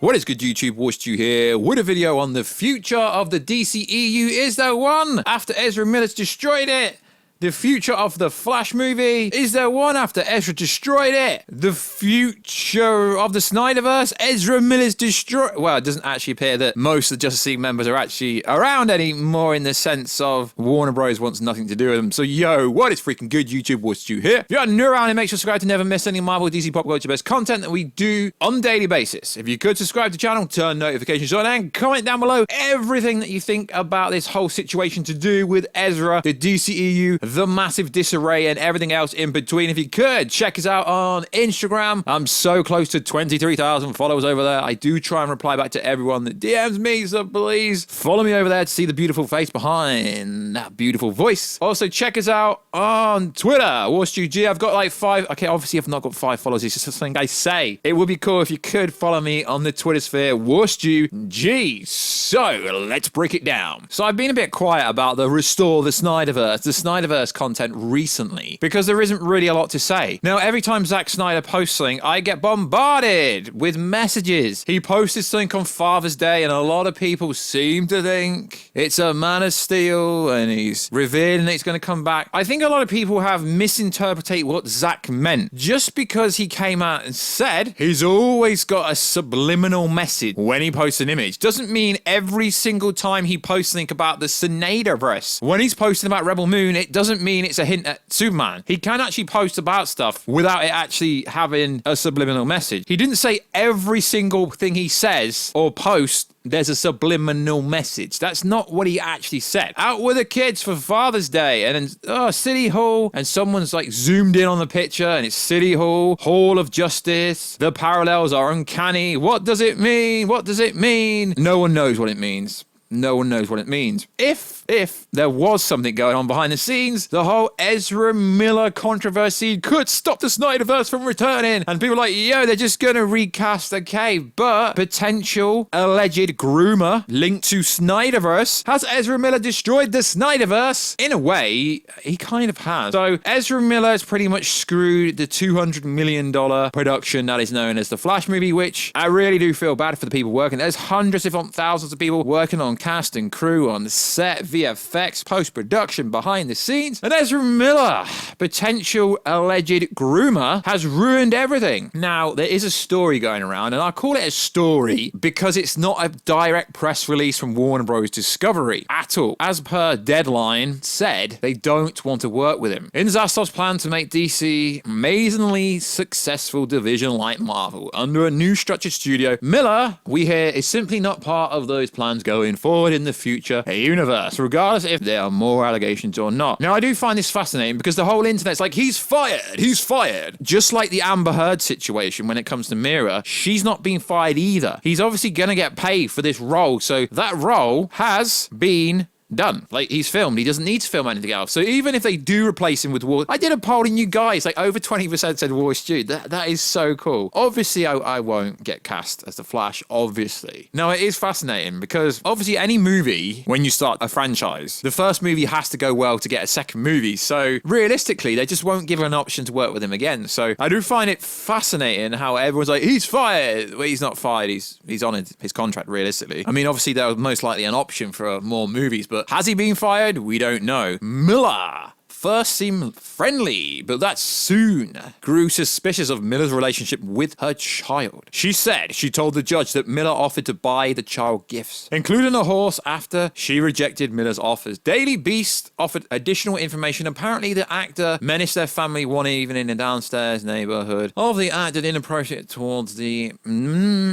What is good, YouTube? Watched you here with a video on the future of the DCEU. Is there one after Ezra Miller's destroyed it? The future of the Flash movie. Is there one after Ezra destroyed it? The future of the SnyderVerse. Ezra Miller's destroyed. Well, it doesn't actually appear that most of the Justice League members are actually around anymore in the sense of Warner Bros. Wants nothing to do with them. So, yo, what is freaking good, YouTube? Watched you here. If you're new around here, make sure to subscribe to never miss any Marvel, DC, pop culture best content that we do on a daily basis. If you could subscribe to the channel, turn notifications on, and comment down below everything that you think about this whole situation to do with Ezra, the DCEU, the massive disarray, and everything else in between. If you could, check us out on Instagram. I'm so close to 23,000 followers over there. I do try and reply back to everyone that DMs me, so please follow me over there to see the beautiful face behind that beautiful voice. Also, check us out on Twitter, WarStewG. I've got like 5. Okay, obviously I've not got 5 followers. It's just something I say. It would be cool if you could follow me on the Twitter sphere, WarStewG. So, let's break it down. So, I've been a bit quiet about the restore the SnyderVerse content recently because there isn't really a lot to say. Now, every time Zack Snyder posts something, I get bombarded with messages. He posted something on Father's Day, and a lot of people seem to think it's a Man of Steel, and he's revealing that he's going to come back. I think a lot of people have misinterpreted what Zack meant. Just because he came out and said he's always got a subliminal message when he posts an image doesn't mean every single time he posts something about the SnyderVerse. When he's posting about Rebel Moon, it doesn't mean it's a hint at Superman. He can actually post about stuff without it actually having a subliminal message. He didn't say every single thing he says or posts there's a subliminal message. That's not what he actually said. Out with the kids for Father's Day, and then City Hall, and someone's like zoomed in on the picture, and it's City Hall, Hall of Justice. The parallels are uncanny. What does it mean? What does it mean? No one knows what it means. No one knows what it means. If there was something going on behind the scenes, the whole Ezra Miller controversy could stop the SnyderVerse from returning. And people are like, yo, they're just going to recast, okay, but potential alleged groomer linked to SnyderVerse. Has Ezra Miller destroyed the SnyderVerse? In a way, he kind of has. So Ezra Miller has pretty much screwed the $200 million production that is known as the Flash movie, which I really do feel bad for the people working. There's hundreds, if not thousands of people working on cast and crew, on the set, VFX, post-production, behind the scenes, and Ezra Miller, potential alleged groomer, has ruined everything. Now, there is a story going around, and I call it a story because it's not a direct press release from Warner Bros. Discovery at all. As per Deadline said, they don't want to work with him. In Zastov's plan to make DC amazingly successful division like Marvel under a new structured studio, Miller, we hear, is simply not part of those plans going forward in the future universe, regardless if there are more allegations or not. Now, I do find this fascinating because the whole internet's like, he's fired. Just like the Amber Heard situation when it comes to Mira, she's not being fired either. He's obviously gonna get paid for this role, so that role has been done. Like, he's filmed. He doesn't need to film anything else. So even if they do replace him with War... I did a poll and you guys, like, over 20% said WarStew. That is so cool. Obviously, I won't get cast as the Flash, obviously. Now, it is fascinating because, obviously, any movie, when you start a franchise, the first movie has to go well to get a second movie. So, realistically, they just won't give her an option to work with him again. So, I do find it fascinating how everyone's like, he's fired. Well, he's not fired. He's honored his contract, realistically. I mean, obviously, there was most likely an option for more movies, but has he been fired? We don't know. Miller first seemed friendly, but that soon grew suspicious of Miller's relationship with her child. She said she told the judge that Miller offered to buy the child gifts, including a horse, after she rejected Miller's offers. Daily Beast offered additional information. Apparently, the actor menaced their family one evening in the downstairs neighborhood of the actor inappropriate towards the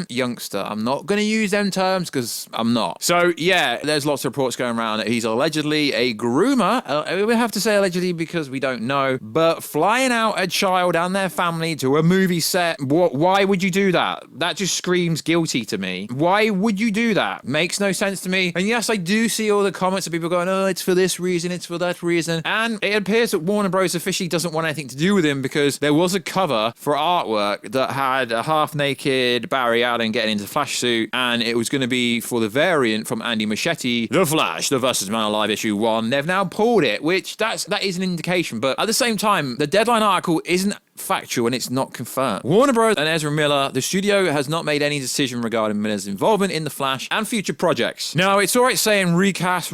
youngster. I'm not going to use them terms because I'm not. So, yeah, there's lots of reports going around that he's allegedly a groomer. We have to say allegedly because we don't know, but flying out a child and their family to a movie set, why would you do that? That just screams guilty to me. Why would you do that? Makes no sense to me. And yes, I do see all the comments of people going, oh, it's for this reason, it's for that reason. And it appears that Warner Bros. Officially doesn't want anything to do with him because there was a cover for artwork that had a half-naked Barry Allen getting into the Flash suit, and it was going to be for the variant from Andy Muschietti, The Flash, The Versus Man Alive issue 1. They've now pulled it, which that is an indication. But at the same time, the Deadline article isn't factual and it's not confirmed. Warner Bros. And Ezra Miller, the studio has not made any decision regarding Miller's involvement in The Flash and future projects. Now, it's alright saying recast.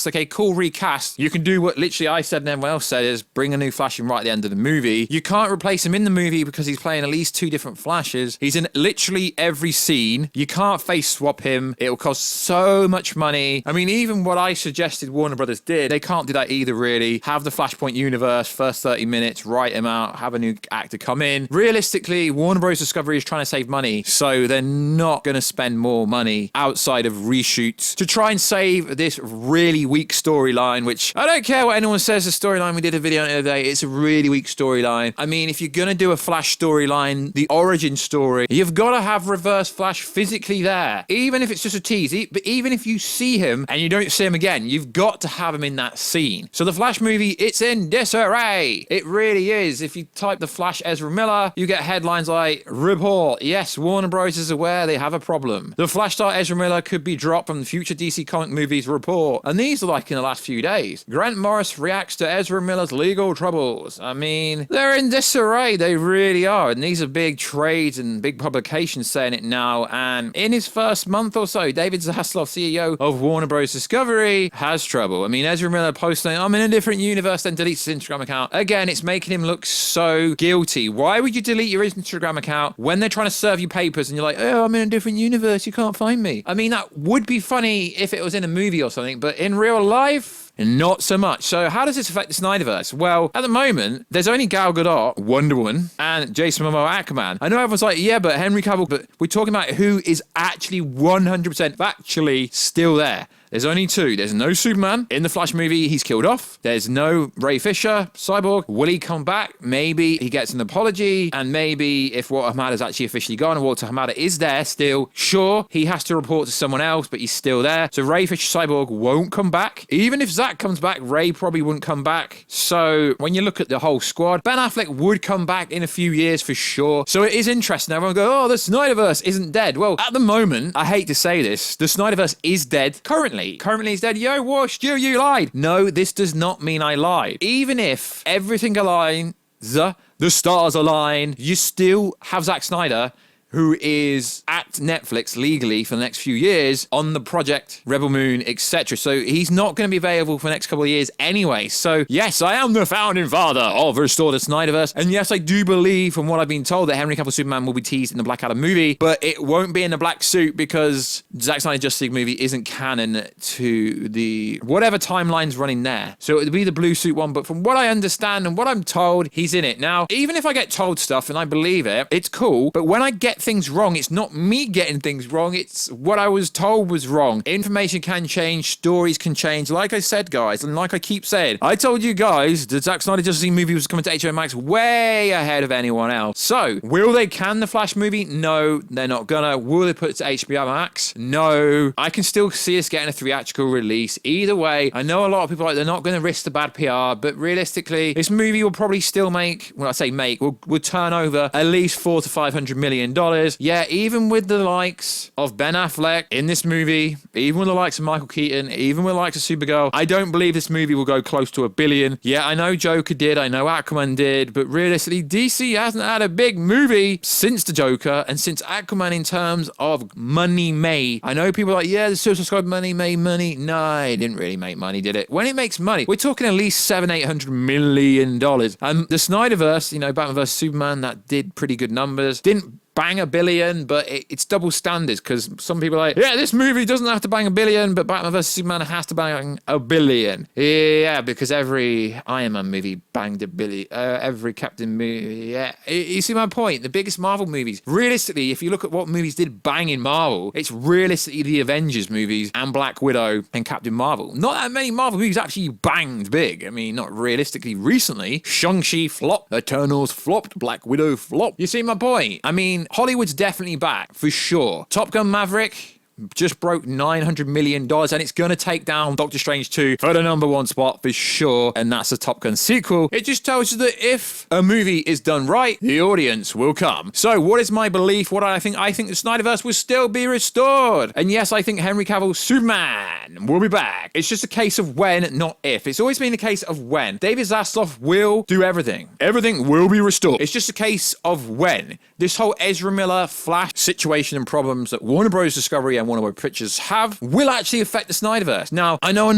Okay, cool, recast. You can do what literally I said and everyone else said, is bring a new Flash in right at the end of the movie. You can't replace him in the movie because he's playing at least 2 different Flashes. He's in literally every scene. You can't face swap him. It'll cost so much money. I mean, even what I suggested Warner Brothers did, they can't do that either, really. Have the Flashpoint universe, first 30 minutes, write him out, have a new actor come in. Realistically, Warner Bros. Discovery is trying to save money, so they're not going to spend more money outside of reshoots to try and save this really weak storyline, which I don't care what anyone says. The storyline, we did a video on it the other day, it's a really weak storyline. I mean, if you're going to do a Flash storyline, the origin story, you've got to have Reverse Flash physically there. Even if it's just a tease, but even if you see him and you don't see him again, you've got to have him in that scene. So the Flash movie, it's in disarray. It really is. If you type The Flash Ezra Miller, you get headlines like, report, yes, Warner Bros. Is aware they have a problem. The Flash star Ezra Miller could be dropped from the future DC comic movies report. And these are like in the last few days. Grant Morris reacts to Ezra Miller's legal troubles. I mean, they're in disarray. They really are. And these are big trades and big publications saying it now. And in his first month or so, David Zaslav, CEO of Warner Bros. Discovery, has trouble. I mean, Ezra Miller posting, I'm in a different universe, then deletes his Instagram account. Again, it's making him look so guilty. Why would you delete your Instagram account when they're trying to serve you papers and you're like, oh, I'm in a different universe, you can't find me? I mean, that would be funny if it was in a movie or something, but in real life, not so much. So how does this affect the Snyderverse? Well, at the moment, there's only Gal Gadot, Wonder Woman, and Jason Momoa, Aquaman. I know everyone's like, yeah, but Henry Cavill, but we're talking about who is actually 100% factually still there. There's only 2. There's no Superman. In the Flash movie, he's killed off. There's no Ray Fisher, Cyborg. Will he come back? Maybe he gets an apology. And maybe if Walter Hamada's actually officially gone and Walter Hamada is there still, sure, he has to report to someone else, but he's still there. So Ray Fisher, Cyborg won't come back. Even if Zack comes back, Ray probably wouldn't come back. So when you look at the whole squad, Ben Affleck would come back in a few years for sure. So it is interesting. Everyone go, oh, the Snyderverse isn't dead. Well, at the moment, I hate to say this, the Snyderverse is dead currently. Currently he's dead. Yo, what? Stu, you lied. No, this does not mean I lied. Even if everything aligns, the stars align, you still have Zack Snyder, who is at Netflix legally for the next few years on the project, Rebel Moon, etc. So he's not going to be available for the next couple of years anyway. So yes, I am the founding father of Restore the Snyderverse. And yes, I do believe from what I've been told that Henry Cavill Superman will be teased in the Black Adam movie, but it won't be in the black suit because Zack Snyder's Justice League movie isn't canon to the whatever timeline's running there. So it would be the blue suit one, but from what I understand and what I'm told, he's in it. Now, even if I get told stuff and I believe it, it's cool, but when I get things wrong, it's not me getting things wrong, it's what I was told was wrong. Information can change, stories can change, like I said, guys, and like I keep saying, I told you guys the Zack Snyder Justice League movie was coming to HBO Max way ahead of anyone else. So will they can the Flash movie? No, they're not gonna. Will they put it to HBO Max? No. I can still see us getting a theatrical release. Either way, I know a lot of people are like, they're not gonna risk the bad PR, but realistically, this movie will probably still make, when I say make, will turn over at least $400 to $500 million. Yeah, even with the likes of Ben Affleck in this movie, even with the likes of Michael Keaton, even with the likes of Supergirl, I don't believe this movie will go close to $1 billion. Yeah, I know Joker did, I know Aquaman did, but realistically, DC hasn't had a big movie since the Joker and since Aquaman in terms of money made. I know people are like, yeah, the Suicide Squad money made money. No, it didn't really make money, did it? When it makes money, we're talking at least $700-800 million. The Snyderverse, you know, Batman vs Superman, that did pretty good numbers. Didn't bang $1 billion, but it's double standards because some people are like, yeah, this movie doesn't have to bang $1 billion, but Batman vs Superman has to bang $1 billion. Yeah, because every Iron Man movie banged $1 billion. Every Captain movie, yeah. You see my point? The biggest Marvel movies, realistically, if you look at what movies did bang in Marvel, it's realistically the Avengers movies and Black Widow and Captain Marvel. Not that many Marvel movies actually banged big. I mean, not realistically recently. Shang-Chi flopped, Eternals flopped, Black Widow flopped. You see my point? I mean, Hollywood's definitely back, for sure. Top Gun Maverick, just broke $900 million, and it's going to take down Doctor Strange 2 for the #1 spot for sure, and that's a Top Gun sequel. It just tells you that if a movie is done right, the audience will come. So what is my belief? What do I think? I think the Snyderverse will still be restored. And yes, I think Henry Cavill's Superman will be back. It's just a case of when, not if. It's always been a case of when. David Zaslav will do everything. Everything will be restored. It's just a case of when. This whole Ezra Miller Flash situation and problems that Warner Bros. Discovery and Warner Bros. Pictures have will actually affect the Snyderverse. Now, I know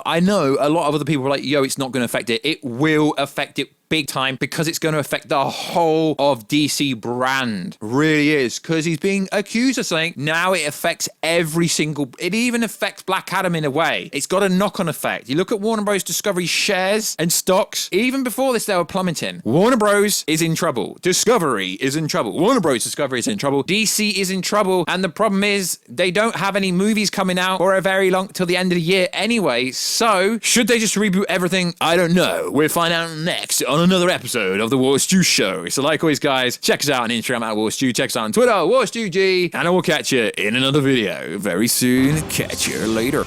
I know a lot of other people are like, yo, it's not going to affect it. It will affect it big time because it's going to affect the whole of DC brand. Really is, because he's being accused of something. Now it affects every single, it even affects Black Adam in a way. It's got a knock-on effect. You look at Warner Bros. Discovery shares and stocks. Even before this, they were plummeting. Warner Bros. Is in trouble. Discovery is in trouble. Warner Bros. Discovery is in trouble. DC is in trouble. And the problem is they don't have any movies coming out for a very long, till the end of the year anyway. So should they just reboot everything? I don't know. We'll find out next on another episode of the War Stew Show. So like always, guys, check us out on Instagram at War Stew, check us out on Twitter, WarStewG, and I will catch you in another video very soon. Catch you later.